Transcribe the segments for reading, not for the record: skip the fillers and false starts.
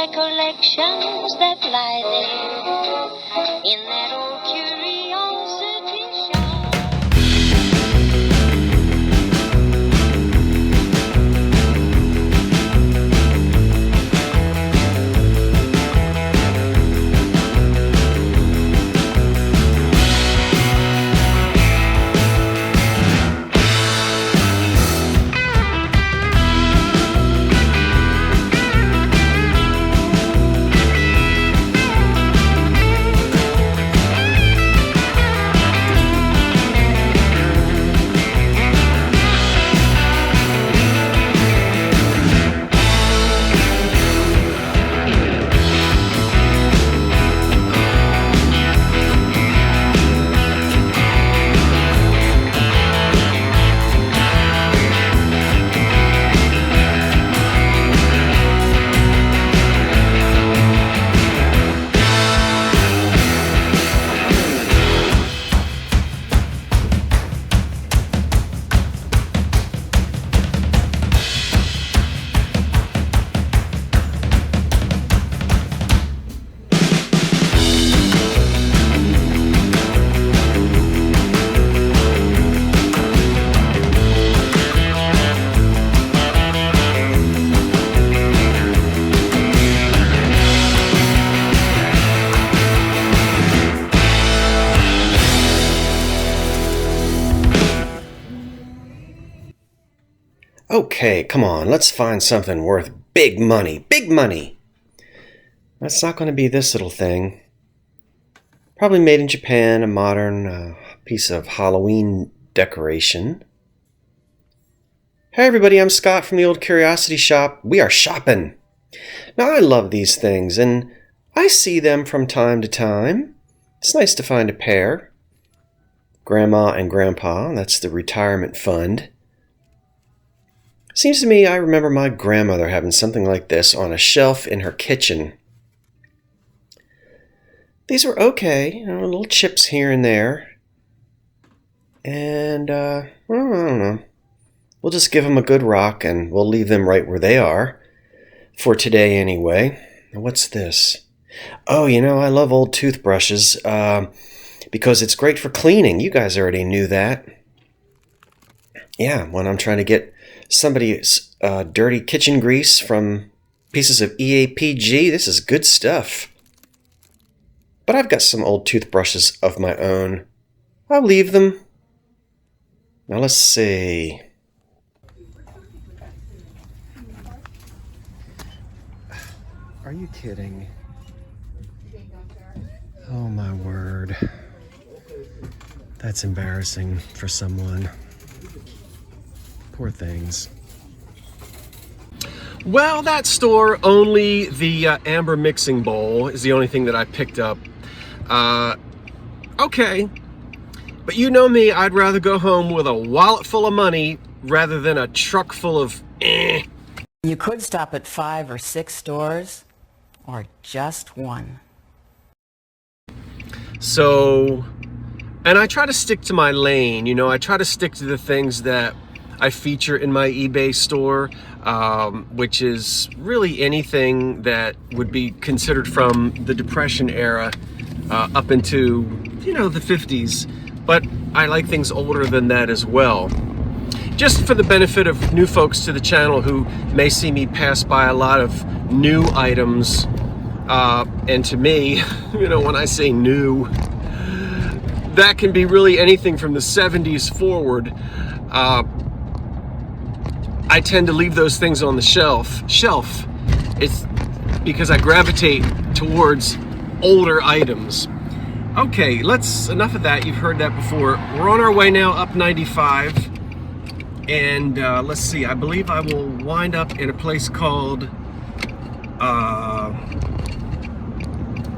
recollections that lie there in that old curiosity shop. Okay, come on, let's find something worth big money. Big money! That's not going to be this little thing. Probably made in Japan, a modern piece of Halloween decoration. Hey everybody, I'm Scott from the Old Curiosity Shop. We are shopping. Now I love these things, and I see them from time to time. It's nice to find a pair. Grandma and Grandpa, that's the retirement fund. Seems to me I remember my grandmother having something like this on a shelf in her kitchen. These were okay, little chips here and there. And, I don't know. We'll just give them a good rock and we'll leave them right where they are. For today anyway. Now what's this? Oh, I love old toothbrushes because it's great for cleaning. You guys already knew that. Yeah, when I'm trying to get somebody's dirty kitchen grease from pieces of EAPG, this is good stuff. But I've got some old toothbrushes of my own. I'll leave them. Now let's see. Are you kidding? Oh my word. That's embarrassing for someone. Poor things. Well, that store, only the amber mixing bowl is the only thing that I picked up. Okay. But you know me, I'd rather go home with a wallet full of money rather than a truck full of You could stop at 5 or 6 stores, or just one. So, and I try to stick to my lane, I try to stick to the things that I feature in my eBay store, which is really anything that would be considered from the Depression era up into, the 50s. But I like things older than that as well. Just for the benefit of new folks to the channel who may see me pass by a lot of new items. And to me, when I say new, that can be really anything from the 70s forward. I tend to leave those things on the shelf. It's because I gravitate towards older items. Okay, enough of that. You've heard that before. We're on our way now up 95. And let's see, I believe I will wind up in a place called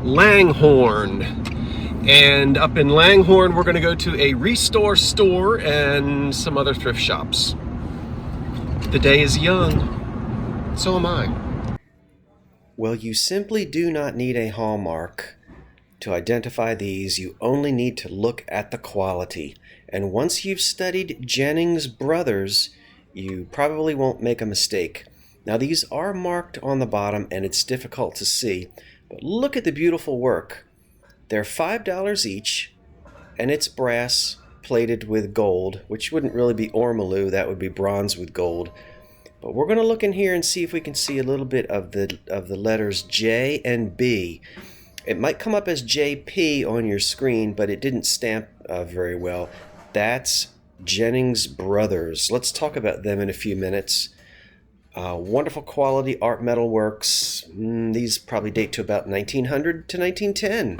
Langhorne. And up in Langhorne, we're going to go to a Restore store and some other thrift shops. The day is young. So am I. Well, you simply do not need a hallmark to identify these. You only need to look at the quality. And once you've studied Jennings Brothers, you probably won't make a mistake. Now these are marked on the bottom and it's difficult to see, but look at the beautiful work. They're $5 each, and it's brass plated with gold, which wouldn't really be ormolu, that would be bronze with gold. But we're going to look in here and see if we can see a little bit of the letters J and B. It might come up as JP on your screen, but it didn't stamp very well. That's Jennings Brothers. Let's talk about them in a few minutes. Wonderful quality art metal works. These probably date to about 1900 to 1910.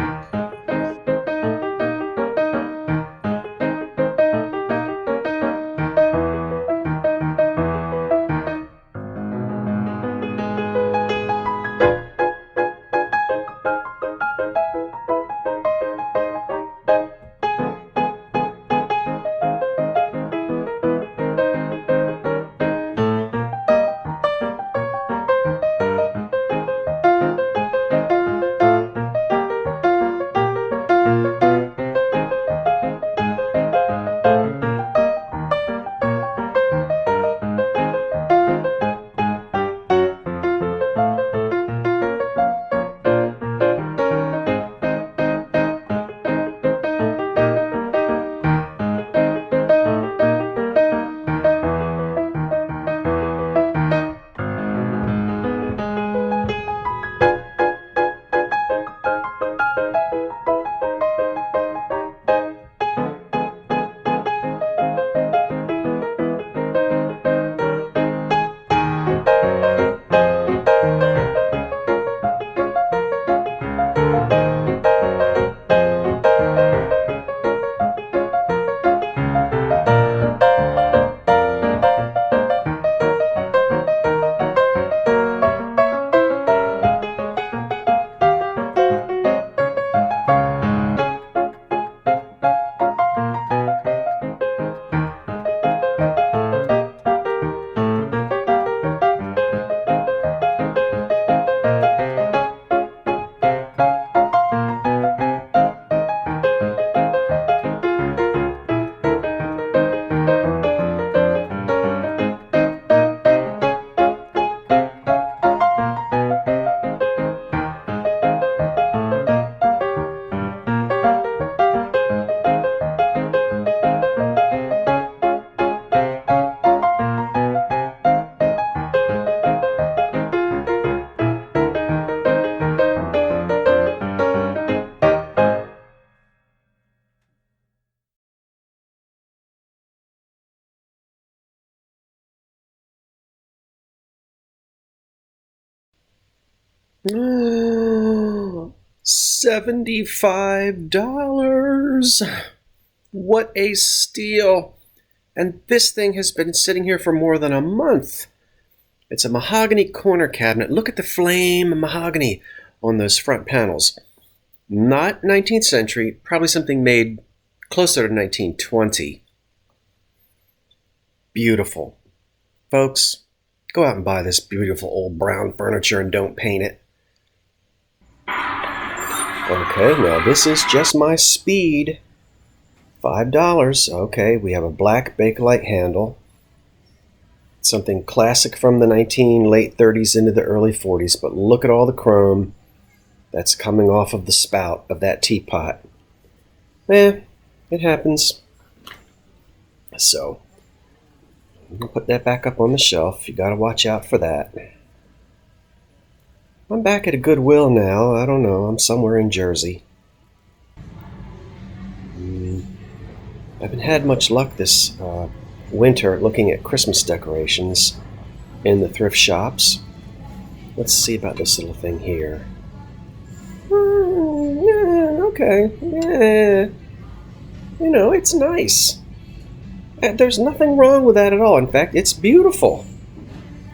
$75. What a steal. And this thing has been sitting here for more than a month. It's a mahogany corner cabinet. Look at the flame mahogany on those front panels. Not 19th century, probably something made closer to 1920. Beautiful. Folks, go out and buy this beautiful old brown furniture and don't paint it. Okay, now this is just my speed. $5. Okay, we have a black Bakelite handle. Something classic from the late 30s into the early 40s, but look at all the chrome that's coming off of the spout of that teapot. It happens. So, I'm going to put that back up on the shelf. You got to watch out for that. I'm back at a Goodwill now. I don't know. I'm somewhere in Jersey. I haven't had much luck this winter looking at Christmas decorations in the thrift shops. Let's see about this little thing here. Okay. Yeah. You know, it's nice. There's nothing wrong with that at all. In fact, it's beautiful.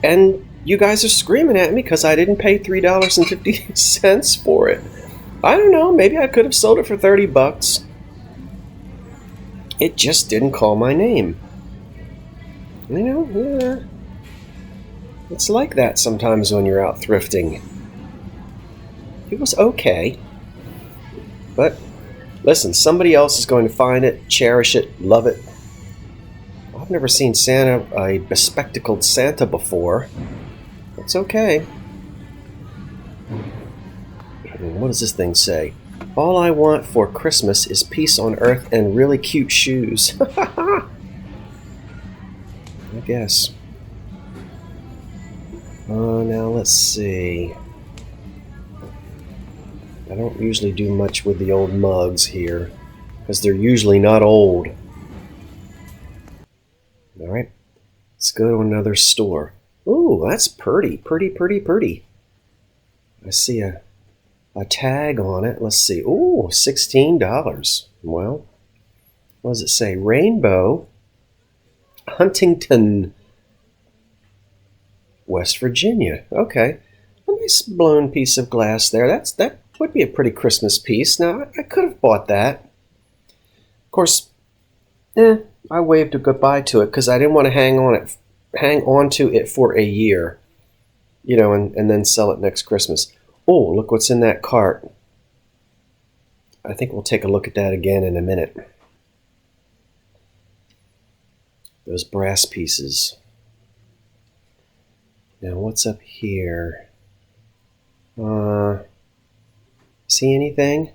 And you guys are screaming at me because I didn't pay $3.50 for it. I don't know, maybe I could have sold it for $30. It just didn't call my name. You know, yeah. It's like that sometimes when you're out thrifting. It was okay. But, listen, somebody else is going to find it, cherish it, love it. I've never seen Santa, a bespectacled Santa before. It's okay. What does this thing say? All I want for Christmas is peace on earth and really cute shoes. I guess. Now let's see. I don't usually do much with the old mugs here, because they're usually not old. Alright, let's go to another store. Ooh, that's pretty. I see a tag on it. Let's see. Ooh, $16. Well, what does it say? Rainbow, Huntington, West Virginia. Okay. A nice blown piece of glass there. That would be a pretty Christmas piece. Now, I could have bought that. Of course, I waved a goodbye to it because I didn't want to hang on to it for a year, and then sell it next Christmas. Oh, look what's in that cart. I think we'll take a look at that again in a minute. Those brass pieces. Now, what's up here? See anything?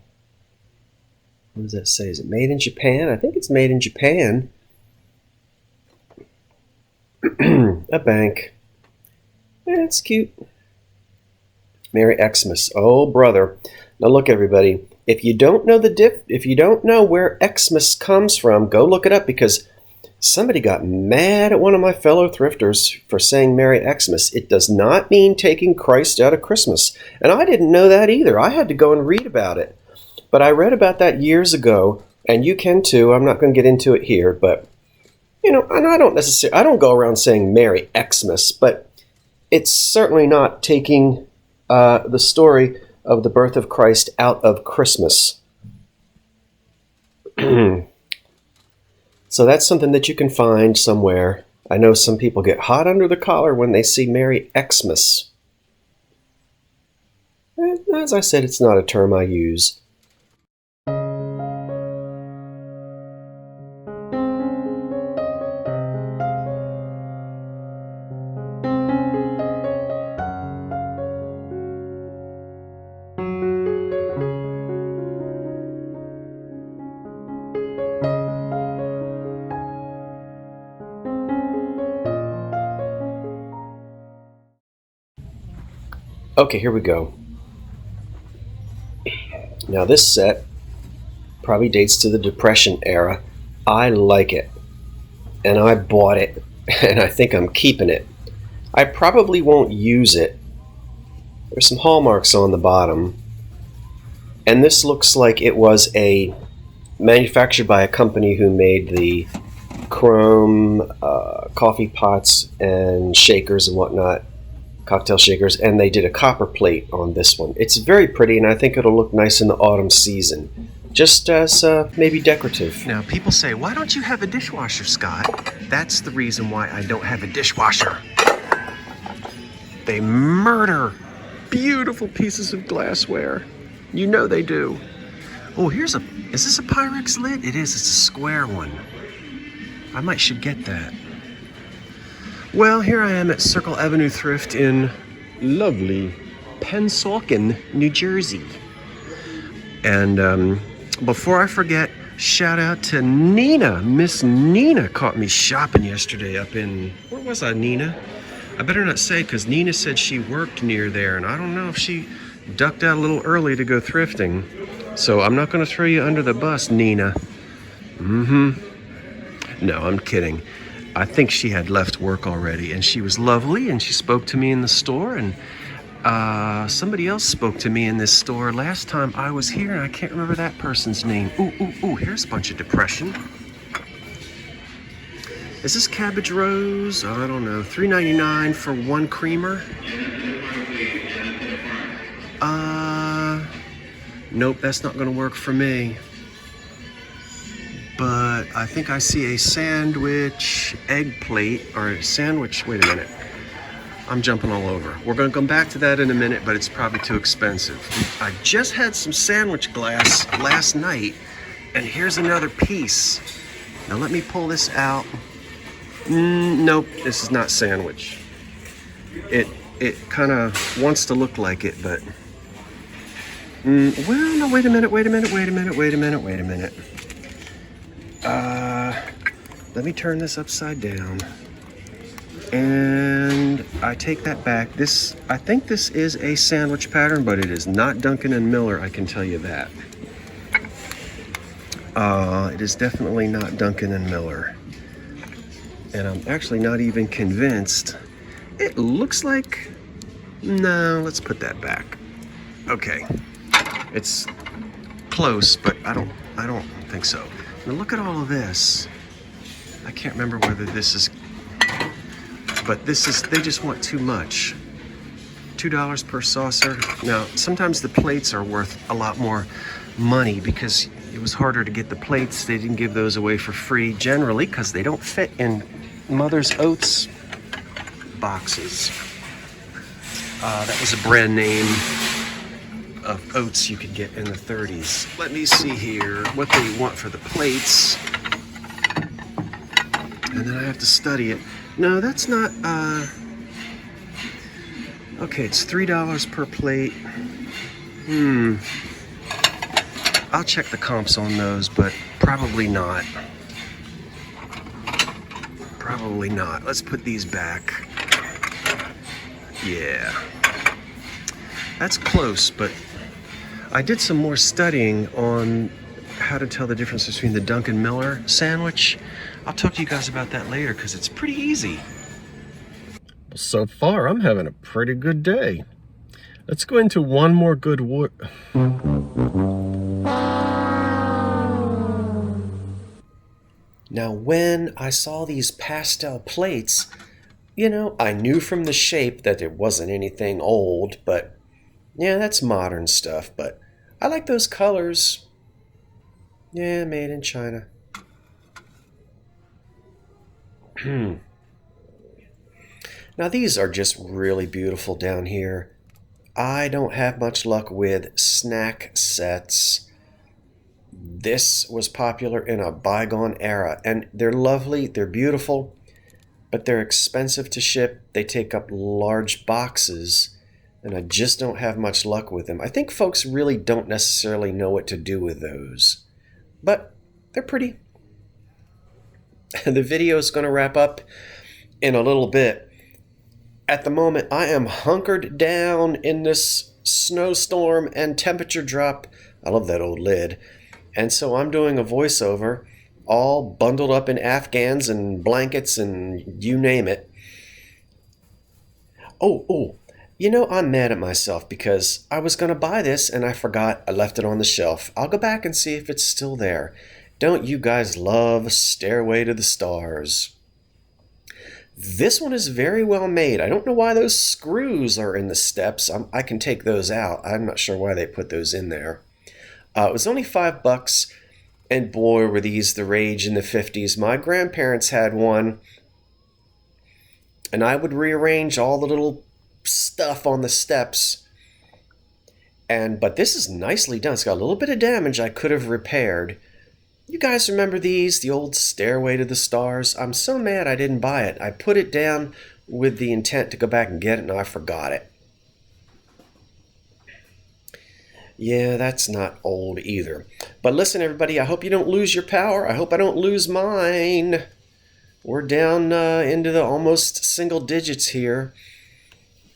What does that say? Is it made in Japan? I think it's made in Japan. A bank. It's cute. Merry Xmas. Oh, brother. Now look, everybody. If you don't know if you don't know where Xmas comes from, go look it up, because somebody got mad at one of my fellow thrifters for saying Merry Xmas. It does not mean taking Christ out of Christmas. And I didn't know that either. I had to go and read about it. But I read about that years ago, and you can too. I'm not going to get into it here, but and I don't go around saying Merry Xmas, but it's certainly not taking the story of the birth of Christ out of Christmas. So that's something that you can find somewhere. I know some people get hot under the collar when they see Merry Xmas. As I said, it's not a term I use. Okay, here we go. Now this set probably dates to the Depression era. I like it. And I bought it. And I think I'm keeping it. I probably won't use it. There's some hallmarks on the bottom. And this looks like it was manufactured by a company who made the chrome coffee pots and shakers and whatnot. Cocktail shakers, and they did a copper plate on this one. It's very pretty, and I think it'll look nice in the autumn season, just as maybe decorative. Now, people say, why don't you have a dishwasher, Scott? That's the reason why I don't have a dishwasher. They murder beautiful pieces of glassware. You know they do. Oh, is this a Pyrex lid? It is. It's a square one. I should get that. Well, here I am at Circle Avenue Thrift in lovely Pennsauken, New Jersey. And before I forget, shout out to Nina. Miss Nina caught me shopping yesterday up in... Where was I, Nina? I better not say, because Nina said she worked near there, and I don't know if she ducked out a little early to go thrifting. So I'm not going to throw you under the bus, Nina. No, I'm kidding. I think she had left work already, and she was lovely, and she spoke to me in the store, and somebody else spoke to me in this store last time I was here, and I can't remember that person's name. Ooh, here's a bunch of Depression. Is this Cabbage Rose? I don't know. $3.99 for one creamer? Nope, that's not gonna work for me. But I think I see a sandwich egg plate, or a sandwich, wait a minute. I'm jumping all over. We're gonna come back to that in a minute, but it's probably too expensive. I just had some sandwich glass last night, and here's another piece. Now let me pull this out. Nope, this is not sandwich. it kind of wants to look like it, but well, no, wait a minute. Let me turn this upside down. And I take that back. I think this is a sandwich pattern, but it is not Duncan and Miller, I can tell you that. It is definitely not Duncan and Miller. And I'm actually not even convinced. It looks like, no, let's put that back. Okay. It's close, but I don't think so. Now look at all of this. I can't remember whether this is, but they just want too much. $2 per saucer. Now, sometimes the plates are worth a lot more money because it was harder to get the plates. They didn't give those away for free generally because they don't fit in Mother's Oats boxes. That was a brand name of oats you could get in the 30s. Let me see here what they want for the plates. And then I have to study it. No, that's not, okay, it's $3 per plate. I'll check the comps on those, but probably not. Probably not. Let's put these back. Yeah. That's close, but I did some more studying on how to tell the difference between the Duncan Miller sandwich. I'll talk to you guys about that later because it's pretty easy. So far, I'm having a pretty good day. Let's go into one more good wood. Now, when I saw these pastel plates, you know, I knew from the shape that it wasn't anything old, but yeah, that's modern stuff, but I like those colors. Yeah, made in China. Now, these are just really beautiful down here. I don't have much luck with snack sets. This was popular in a bygone era, and they're lovely, they're beautiful, but they're expensive to ship. They take up large boxes, and I just don't have much luck with them. I think folks really don't necessarily know what to do with those, but they're pretty. The video is going to wrap up in a little bit. At the moment, I am hunkered down in this snowstorm and temperature drop. I love that old lid. And so I'm doing a voiceover, all bundled up in Afghans and blankets and you name it. Oh, you know, I'm mad at myself because I was going to buy this and I forgot I left it on the shelf. I'll go back and see if it's still there. Don't you guys love Stairway to the Stars? This one is very well made. I don't know why those screws are in the steps. I can take those out. I'm not sure why they put those in there. It was only $5, and boy, were these the rage in the 50s. My grandparents had one, and I would rearrange all the little stuff on the steps. But this is nicely done. It's got a little bit of damage I could have repaired. You guys remember these, the old Stairway to the Stars? I'm so mad I didn't buy it. I put it down with the intent to go back and get it, and I forgot it. Yeah, that's not old either. But listen, everybody, I hope you don't lose your power. I hope I don't lose mine. We're down into the almost single digits here.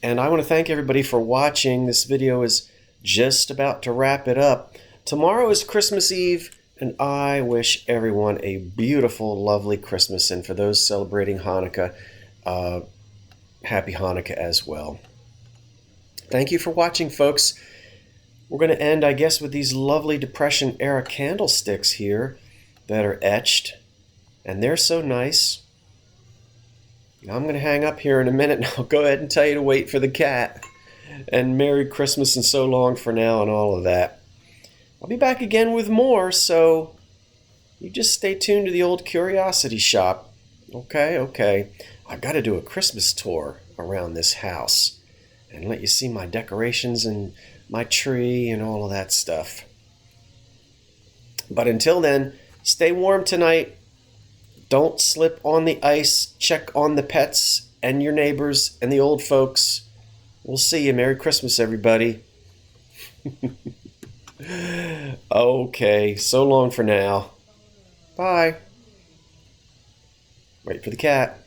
And I want to thank everybody for watching. This video is just about to wrap it up. Tomorrow is Christmas Eve. And I wish everyone a beautiful, lovely Christmas. And for those celebrating Hanukkah, happy Hanukkah as well. Thank you for watching, folks. We're going to end, I guess, with these lovely Depression-era candlesticks here that are etched. And they're so nice. I'm going to hang up here in a minute, and I'll go ahead and tell you to wait for the cat. And Merry Christmas and so long for now and all of that. I'll be back again with more, so you just stay tuned to the old curiosity shop. Okay. I've got to do a Christmas tour around this house and let you see my decorations and my tree and all of that stuff. But until then, stay warm tonight. Don't slip on the ice. Check on the pets and your neighbors and the old folks. We'll see you. Merry Christmas, everybody. Okay, so long for now. Bye. Wait for the cat.